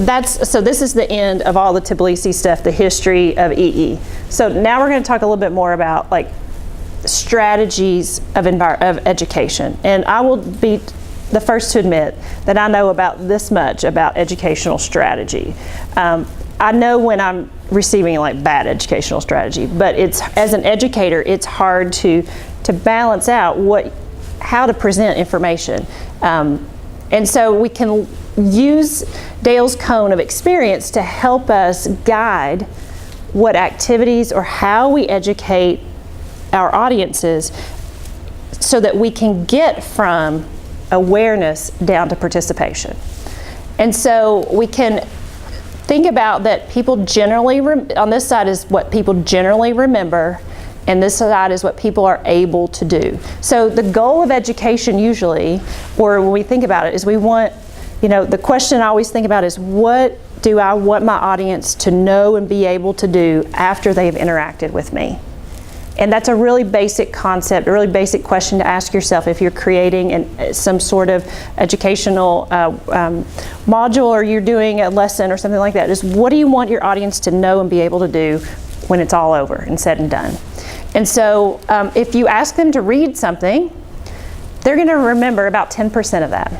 this is the end of all the Tbilisi stuff, the history of EE. So now we're going to talk a little bit more about like strategies of education. And I will be the first to admit that I know about this much about educational strategy. I know when I'm receiving like bad educational strategy, but as an educator, it's hard to balance out how to present information. And so we can use Dale's cone of experience to help us guide what activities or how we educate our audiences so that we can get from awareness down to participation. And so we can think about that people generally, on this side is what people generally remember, and this side is what people are able to do. So the goal of education usually, or when we think about it, is we want, the question I always think about is, what do I want my audience to know and be able to do after they've interacted with me? And that's a really basic concept, a really basic question to ask yourself if you're creating some sort of educational module, or you're doing a lesson or something like that, is what do you want your audience to know and be able to do when it's all over and said and done? And so if you ask them to read something, they're going to remember about 10% of that.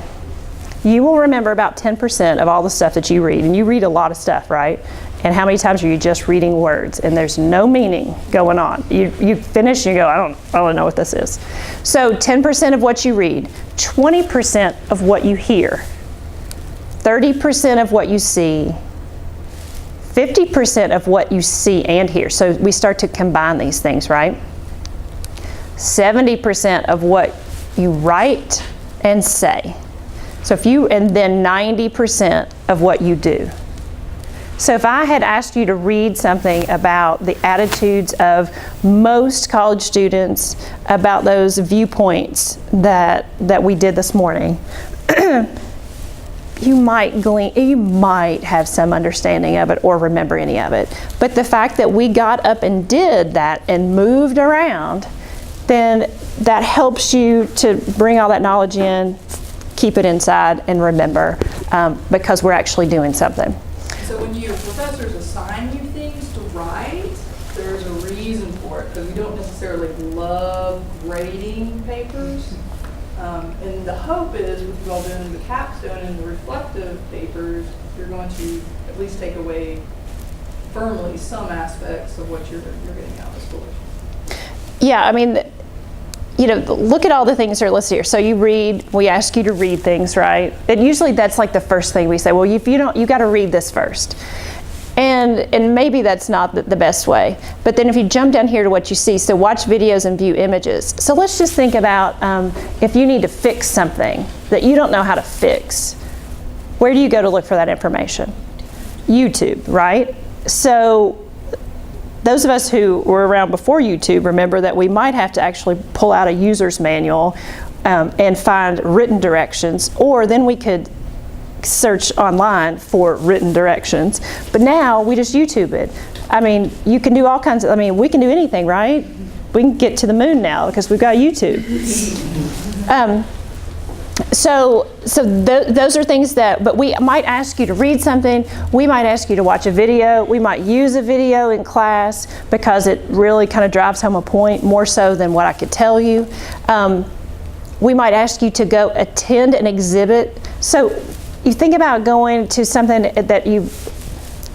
You will remember about 10% of all the stuff that you read, and you read a lot of stuff, right? And how many times are you just reading words and there's no meaning going on? You finish and you go, I don't know what this is. So 10% of what you read, 20% of what you hear, 30% of what you see, 50% of what you see and hear. So we start to combine these things, right? 70% of what you write and say. So and then 90% of what you do. So if I had asked you to read something about the attitudes of most college students, about those viewpoints that we did this morning, you might have some understanding of it or remember any of it. But the fact that we got up and did that and moved around, then that helps you to bring all that knowledge in, keep it inside, and remember, because we're actually doing something. So when your professors assign you things to write, there's a reason for it, because we don't necessarily love grading papers. And the hope is, with you all doing the capstone and the reflective papers, you're going to at least take away firmly some aspects of what you're getting out of the school. Yeah, I mean, look at all the things that are listed here. So we ask you to read things, right? And usually that's like the first thing we say, well, if you don't, you got to read this first. And maybe that's not the best way. But then if you jump down here to what you see, so watch videos and view images. So let's just think about if you need to fix something that you don't know how to fix, where do you go to look for that information? YouTube, right? So those of us who were around before YouTube remember that we might have to actually pull out a user's manual and find written directions, or then we could search online for written directions. But now we just YouTube it. I mean, you can do all kinds of, we can do anything, right? We can get to the moon now because we've got YouTube. Those are things but we might ask you to read something, we might ask you to watch a video, we might use a video in class because it really kind of drives home a point more so than what I could tell you. We might ask you to go attend an exhibit. So you think about going to something that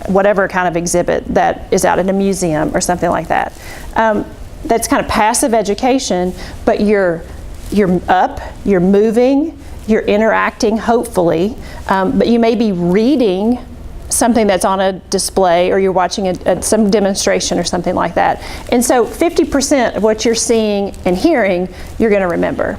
whatever kind of exhibit that is out in a museum or something like that. That's kind of passive education, but you're up, you're moving, you're interacting, hopefully, but you may be reading something that's on a display, or you're watching some demonstration or something like that. And so 50% of what you're seeing and hearing, you're going to remember.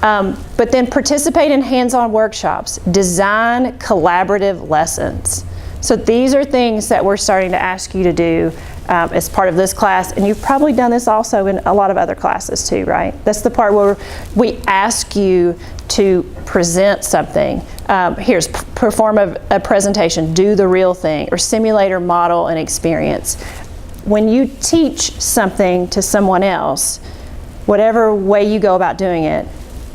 But then participate in hands-on workshops, design collaborative lessons. So these are things that we're starting to ask you to do as part of this class, and you've probably done this also in a lot of other classes too, right? That's the part where we ask you to present something. Here's perform a presentation, do the real thing, or simulate or model an experience. When you teach something to someone else, whatever way you go about doing it,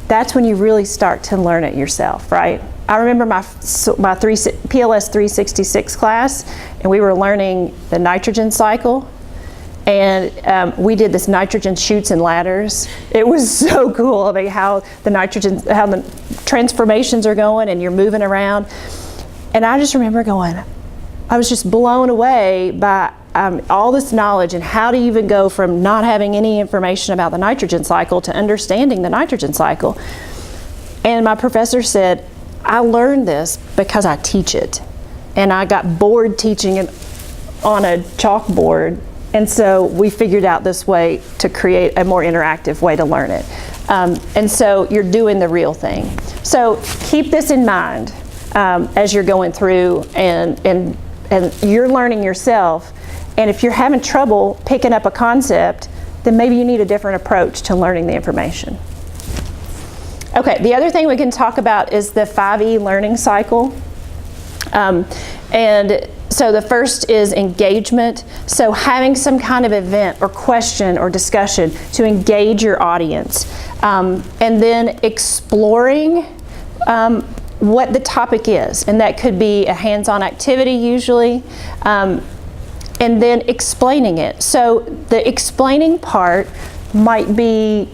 that's when you really start to learn it yourself, right? I remember my PLS 366 class, and we were learning the nitrogen cycle. And we did this nitrogen chutes and ladders. It was so cool, I mean, how the transformations are going and you're moving around. And I just remember I was just blown away by all this knowledge, and how do you even go from not having any information about the nitrogen cycle to understanding the nitrogen cycle. And my professor said, I learned this because I teach it. And I got bored teaching it on a chalkboard. And so we figured out this way to create a more interactive way to learn it. And so you're doing the real thing. So keep this in mind as you're going through and you're learning yourself. And if you're having trouble picking up a concept, then maybe you need a different approach to learning the information. Okay, the other thing we can talk about is the 5E learning cycle. And so the first is engagement. So having some kind of event or question or discussion to engage your audience. And then exploring what the topic is. And that could be a hands-on activity usually. And then explaining it. So the explaining part might be,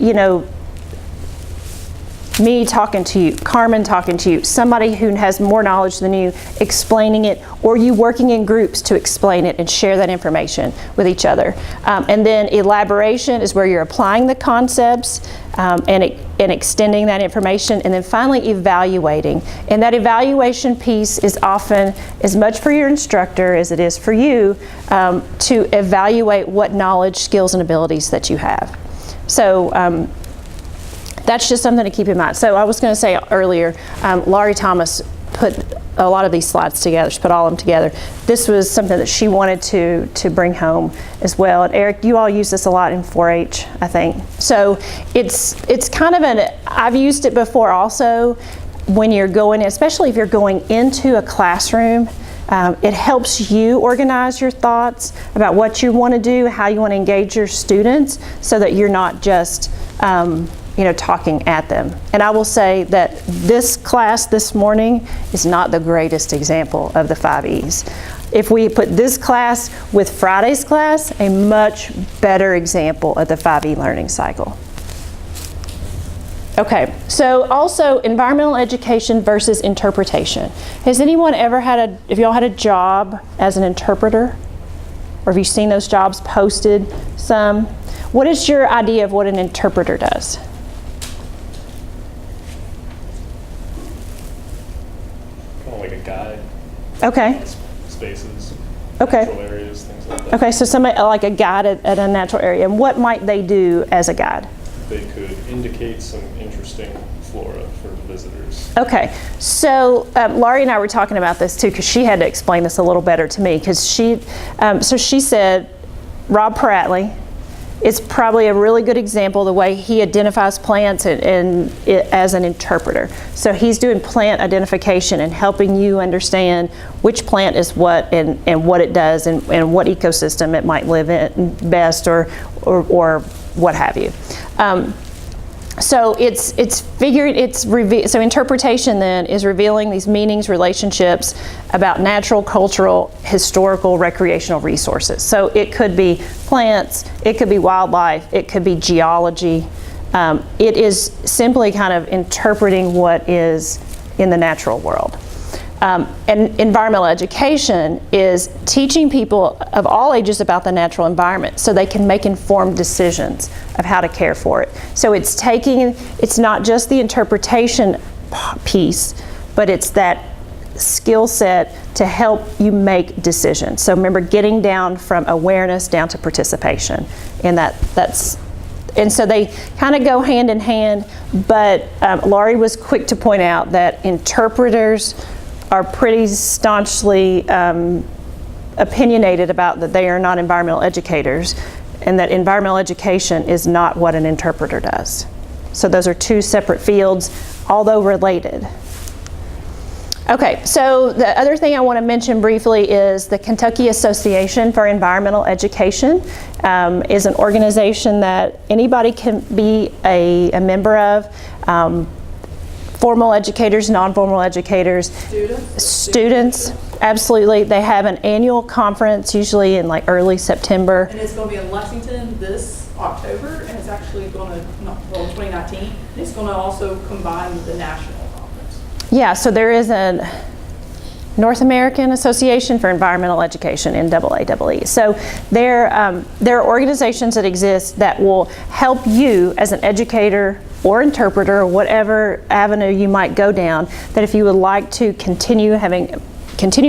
me talking to you, Carmen talking to you, somebody who has more knowledge than you explaining it, or you working in groups to explain it and share that information with each other. And then elaboration is where you're applying the concepts and extending that information. And then finally evaluating. And that evaluation piece is often as much for your instructor as it is for you to evaluate what knowledge, skills, and abilities that you have. So that's just something to keep in mind. So I was going to say earlier, Laurie Thomas put a lot of these slides together. She put all of them together. This was something that she wanted to bring home as well. And Eric, you all use this a lot in 4-H, I think. So it's kind of I've used it before also when you're going, especially if you're going into a classroom. It helps you organize your thoughts about what you want to do, how you want to engage your students, so that you're not just talking at them. And I will say that this class this morning is not the greatest example of the 5 E's. If we put this class with Friday's class, a much better example of the 5 E learning cycle. Okay, so also environmental education versus interpretation. Has anyone ever if y'all had a job as an interpreter? Or have you seen those jobs posted some? What is your idea of what an interpreter does? Kind of like a guide. Okay. Spaces. Okay. Natural areas, things like that. Okay, so somebody like a guide at a natural area. And what might they do as a guide? They could indicate some interesting flora for visitors. Okay, so Laurie and I were talking about this too, because she had to explain this a little better to me, because she said Rob Pratley is probably a really good example of the way he identifies plants as an interpreter. So he's doing plant identification and helping you understand which plant is what and what it does and what ecosystem it might live in best or what have you. So so interpretation then is revealing these meanings, relationships about natural, cultural, historical, recreational resources. So it could be plants, it could be wildlife, it could be geology. It is simply kind of interpreting what is in the natural world. And environmental education is teaching people of all ages about the natural environment so they can make informed decisions of how to care for it. So it's not just the interpretation piece, but it's that skill set to help you make decisions. So remember, getting down from awareness down to participation. And and so they kind of go hand in hand, but Laurie was quick to point out that interpreters are pretty staunchly opinionated about that they are not environmental educators, and that environmental education is not what an interpreter does. So those are two separate fields, although related. Okay, so the other thing I want to mention briefly is the Kentucky Association for Environmental Education is an organization that anybody can be a member of. formal educators, non-formal educators, students, absolutely. They have an annual conference, usually in like early September. And it's going to be in Lexington this October, and it's actually going to, 2019, and it's going to also combine with the national conference. Yeah, so there is a North American Association for Environmental Education, NAAE. So there are organizations that exist that will help you as an educator or interpreter, or whatever avenue you might go down, that if you would like to continue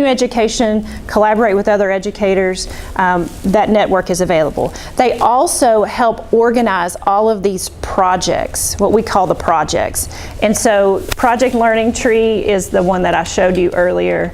education, collaborate with other educators, that network is available. They also help organize all of these projects, what we call the projects. And so Project Learning Tree is the one that I showed you earlier.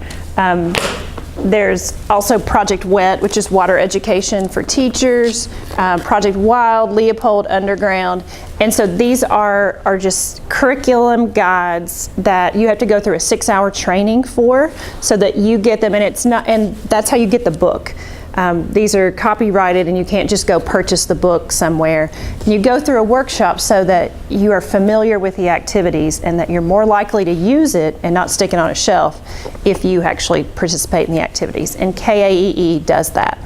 There's also Project WET, which is water education for teachers, Project Wild, Leopold Underground. And so these are just curriculum guides that you have to go through a 6-hour training for, so that you get them, and that's how you get the book. These are copyrighted, and you can't just go purchase the book somewhere. And you go through a workshop so that you are familiar with the activities, and that you're more likely to use it and not stick it on a shelf if you actually participate in the activities. And KAEE does that.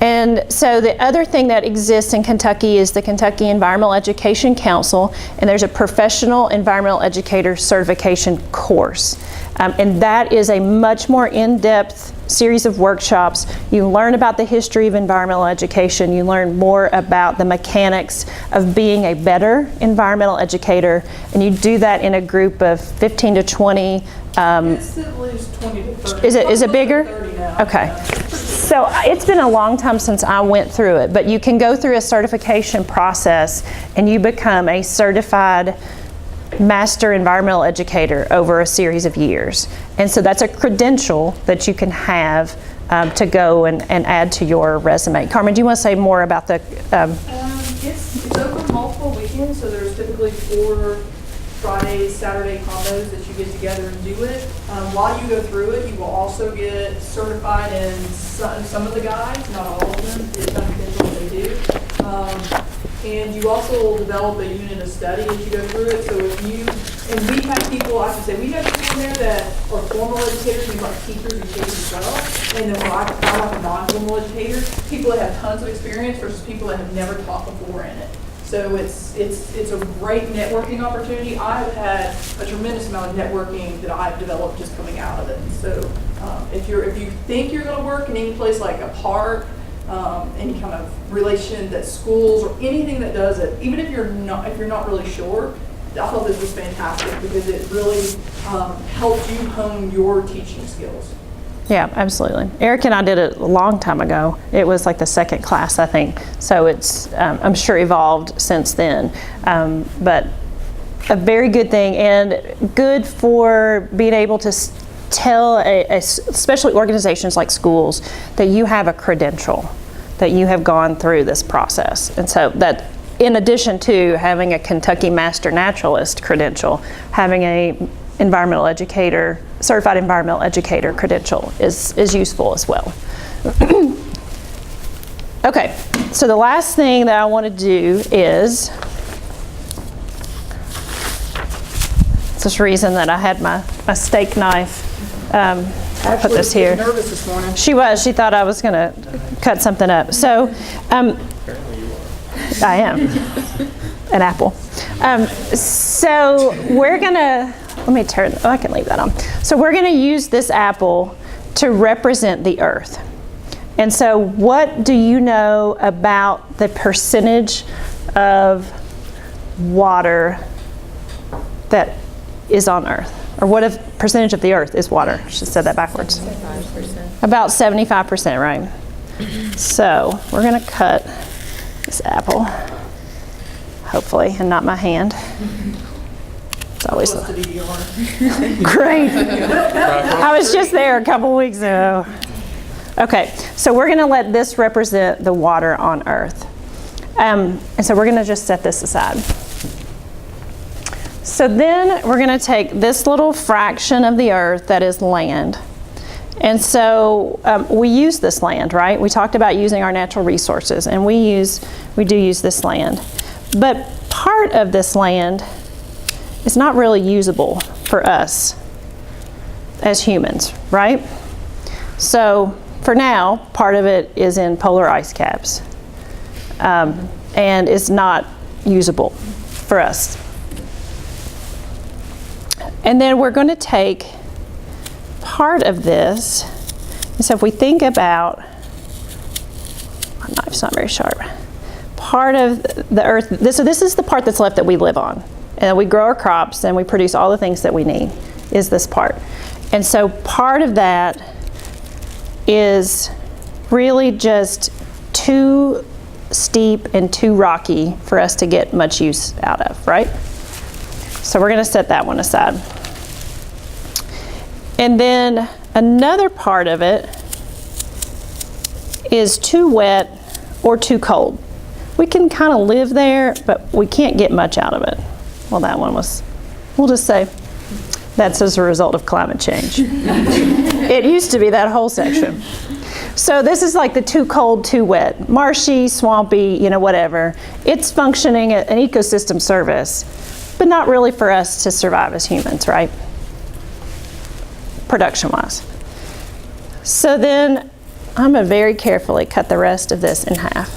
And so the other thing that exists in Kentucky is the Kentucky Environmental Education Council, and there's a professional environmental educator certification course. And that is a much more in-depth series of workshops. You learn about the history of environmental education. You learn more about the mechanics of being a better environmental educator. And you do that in a group of 15 to 20. It's at least 20 to 30. Is it bigger? 30 now. Okay. So it's been a long time since I went through it, but you can go through a certification process and you become a certified master environmental educator over a series of years. And so that's a credential that you can have to go and add to your resume. Carmen, do you want to say more about the... It's over multiple weekends, so there's typically 4 Fridays, Saturday combos that you get together and do it. While you go through it, you will also get certified in some of the guides, not all of them. It depends on what they do. And you also will develop a unit of study as you go through it. So if you, and we have people, I should say, we have people in there that are formal educators, we've got teachers and kids as well. And then I like a non-formal educator, people that have tons of experience versus people that have never taught before in it. So it's a great networking opportunity. I've had a tremendous amount of networking that I've developed just coming out of it. And so if you think you're going to work in any place like a park, any kind of relation that schools or anything that does it, even if you're not really sure, I thought this was fantastic because it really helped you hone your teaching skills. Yeah, absolutely. Eric and I did it a long time ago. It was like the second class, I think. So it's, I'm sure, evolved since then. But a very good thing, and good for being able to tell, especially organizations like schools, that you have a credential, that you have gone through this process. And so that, in addition to having a Kentucky Master Naturalist credential, having a environmental educator, certified environmental educator credential is useful as well. Okay, so the last thing that I want to do is, it's this reason that I had my steak knife. I'll put this here. Nervous this morning. She was. She thought I was going to cut something up. So, I am. An apple. So we're going to, let me turn, I can leave that on. So we're going to use this apple to represent the earth. And so what do you know about the percentage of water that is on earth? Or what if percentage of the earth is water? I should have said that backwards. 75%. About 75%, right? So we're going to cut this apple, hopefully, and not my hand. It's always great. I was just there a couple weeks ago. Okay, so we're going to let this represent the water on earth. And so we're going to just set this aside. So then we're going to take this little fraction of the earth that is land. And so we use this land, right? We talked about using our natural resources, and we do use this land. But part of this land is not really usable for us as humans, right? So for now, part of it is in polar ice caps, and is not usable for us. And then we're going to take part of this, and so if we think about, my knife's not very sharp, part of the earth, so this is the part that's left that we live on, and we grow our crops and we produce all the things that we need, is this part. And so part of that is really just too steep and too rocky for us to get much use out of, right? So we're going to set that one aside. And then another part of it is too wet or too cold. We can kind of live there, but we can't get much out of it. Well, that one was, we'll just say that's as a result of climate change. It used to be that whole section. So this is like the too cold, too wet, marshy, swampy, whatever. It's functioning at an ecosystem service, but not really for us to survive as humans, right? Production-wise. So then I'm going to very carefully cut the rest of this in half.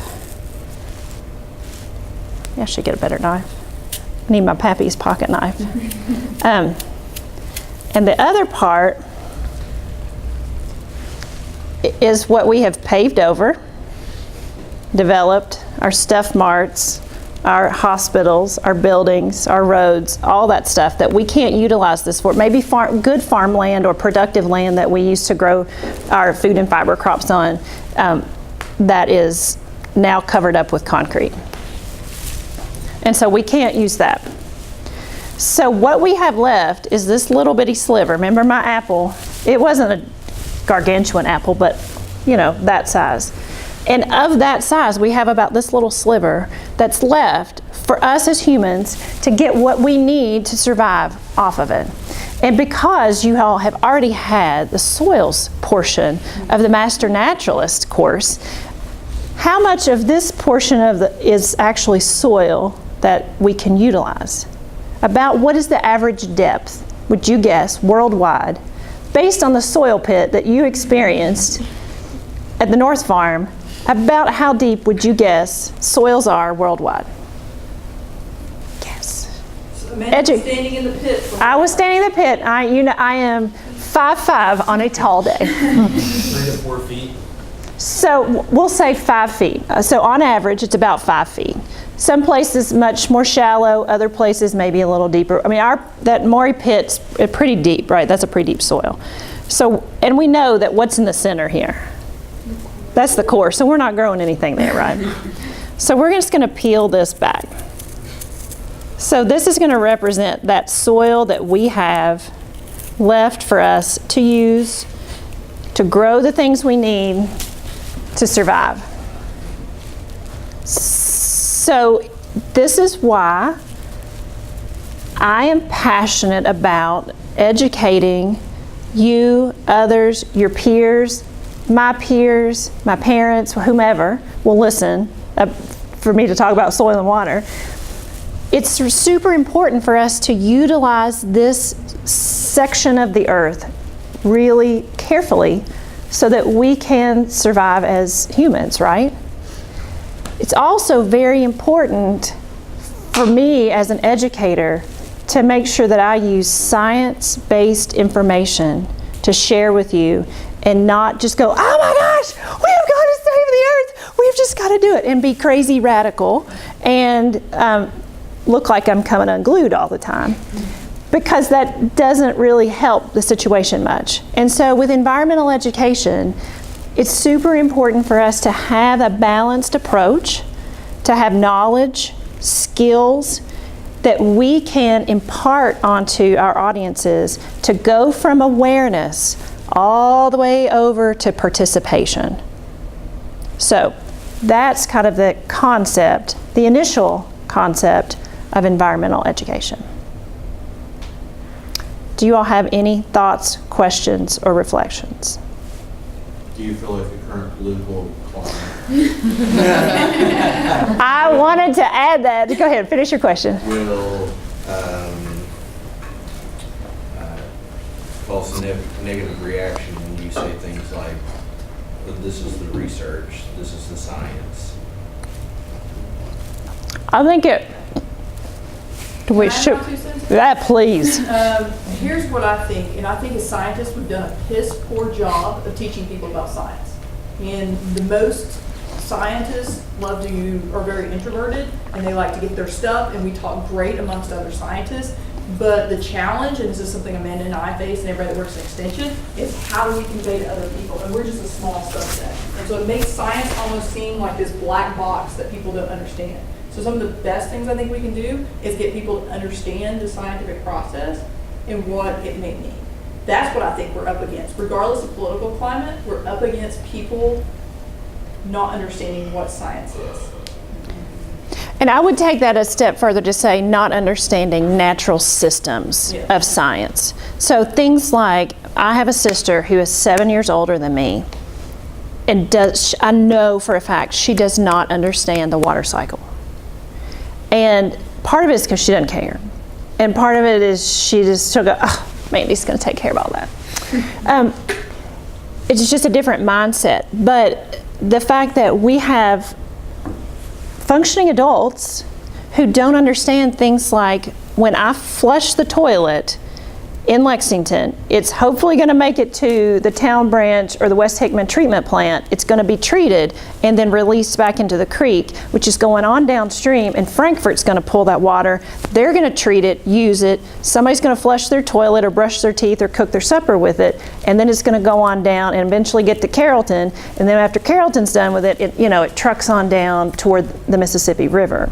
Yeah, I should get a better knife. I need my pappy's pocket knife. And the other part is what we have paved over, developed, our stuff marts, our hospitals, our buildings, our roads, all that stuff that we can't utilize this for. Maybe good farmland or productive land that we used to grow our food and fiber crops on, that is now covered up with concrete. And so we can't use that. So what we have left is this little bitty sliver. Remember my apple? It wasn't a gargantuan apple, but that size. And of that size, we have about this little sliver that's left for us as humans to get what we need to survive off of it. And because you all have already had the soils portion of the Master Naturalist course, how much of this portion is actually soil that we can utilize? About what is the average depth, would you guess, worldwide, based on the soil pit that you experienced at the North Farm? About how deep would you guess soils are worldwide? Guess. Amanda was standing in the pit. I was standing in the pit. I am 5'5" on a tall day. 3 to 4 feet. So we'll say 5 feet. So on average, it's about 5 feet. Some places much more shallow, other places maybe a little deeper. I mean, that Maury pit's pretty deep, right? That's a pretty deep soil. So, and we know that what's in the center here? That's the core, so we're not growing anything there, right? So we're just gonna peel this back. So this is gonna represent that soil that we have left for us to use to grow the things we need to survive. So this is why I am passionate about educating you, others, your peers, my parents, whomever will listen for me to talk about soil and water. It's super important for us to utilize this section of the earth really carefully so that we can survive as humans, right? It's also very important for me as an educator to make sure that I use science-based information to share with you and not just go, oh my gosh, we have got to save the earth. We've just got to do it, and be crazy radical and look like I'm coming unglued all the time, because that doesn't really help the situation much. And so with environmental education, it's super important for us to have a balanced approach, to have knowledge, skills that we can impart onto our audiences to go from awareness all the way over to participation. So that's kind of the concept, the initial concept of environmental education. Do you all have any thoughts, questions, or reflections? Do you feel like the current political climate? I wanted to add that. Go ahead, finish your question. Will cause a negative reaction when you say things like, "Well, this is the research, this is the science." I think it. We Can I should. have my 2 cents? Yeah, please. Here's what I think, and I think as scientists, we've done a piss poor job of teaching people about science. And the most scientists are very introverted, and they like to get their stuff, and we talk great amongst other scientists. But the challenge, and this is something Amanda and I face, and everybody that works in Extension, is how do we convey to other people? And we're just a small subset. And so it makes science almost seem like this black box that people don't understand. So some of the best things I think we can do is get people to understand the scientific process and what it may mean. That's what I think we're up against. Regardless of political climate, we're up against people not understanding what science is. And I would take that a step further to say not understanding natural systems Yeah. of science. So things like, I have a sister who is 7 years older than me, and I know for a fact she does not understand the water cycle. And part of it is because she doesn't care. And part of it is she'll go, oh, Mandy's going to take care of all that. It's just a different mindset. But the fact that we have functioning adults who don't understand things like, when I flush the toilet in Lexington, it's hopefully going to make it to the town branch or the West Hickman treatment plant. It's going to be treated and then released back into the creek, which is going on downstream, and Frankfurt's going to pull that water. They're going to treat it, use it. Somebody's going to flush their toilet or brush their teeth or cook their supper with it, and then it's going to go on down and eventually get to Carrollton. And then after Carrollton's done with it, it trucks on down toward the Mississippi River.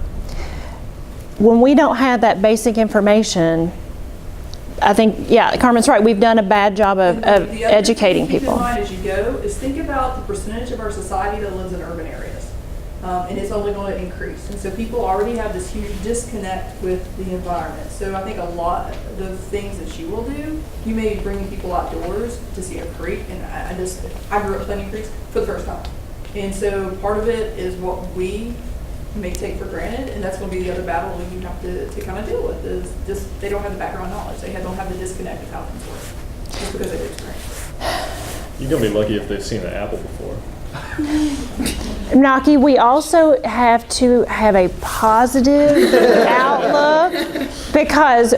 When we don't have that basic information, I think, yeah, Carmen's right. We've done a bad job of The other thing educating to keep people. in mind as you go is think about the percentage of our society that lives in urban areas. And it's only going to increase. And so people already have this huge disconnect with the environment. So I think a lot of the things that you will do, you may be bringing people outdoors to see a creek. And I grew up plenty of creeks for the first time. And so part of it is what we may take for granted, and that's going to be the other battle that you have to kind of deal with, is just they don't have the background knowledge. They don't have the disconnect of how things work, just because they've experienced. You're gonna be lucky if they've seen an apple before. Naki, we also have to have a positive outlook, because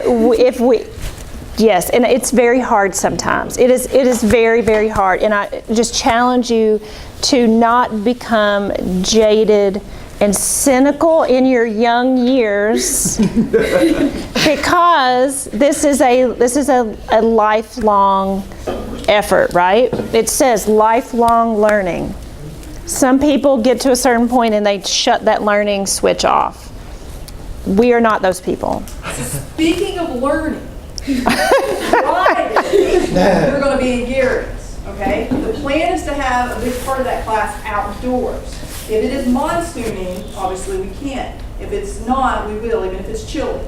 yes, and it's very hard sometimes. It is very, very hard, and I just challenge you to not become jaded and cynical in your young years, because this is a lifelong effort, right? It says lifelong learning. Some people get to a certain point and they shut that learning switch off. We are not those people. Speaking of learning, Friday, we're going to be in Garrett's, okay? The plan is to have a big part of that class outdoors. If it is monsooning, obviously we can't. If it's not, we will, even if it's chilly.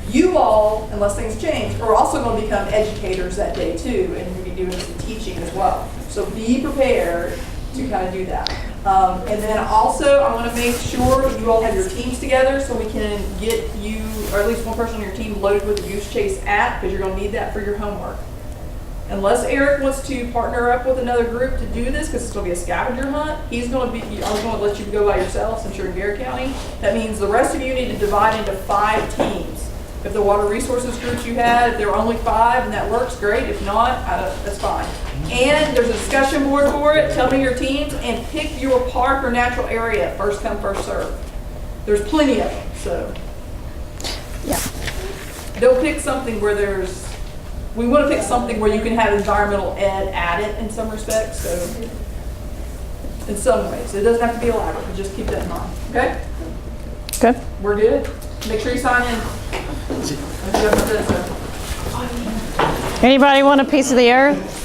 You all, unless things change, are also going to become educators that day too, and we'll be doing some teaching as well. So be prepared to kind of do that. And then also, I want to make sure you all have your teams together so we can get you, or at least one person on your team, loaded with the Goose Chase app, because you're going to need that for your homework. Unless Eric wants to partner up with another group to do this, because it's going to be a scavenger hunt, I was going to let you go by yourself since you're in Garrett County. That means the rest of you need to divide into 5 teams. If the water resources groups you had, if there were only 5 and that works, great. If not, that's fine. And there's a discussion board for it. Tell me your teams and pick your park or natural area. First come, first serve. There's plenty of them, so. Yeah. They'll pick something where we want to pick something where you can have environmental ed at it in some respects, so in some ways. It doesn't have to be elaborate, but just keep that in mind, okay? Good. We're good. Make sure you sign in. Anybody want a piece of the earth?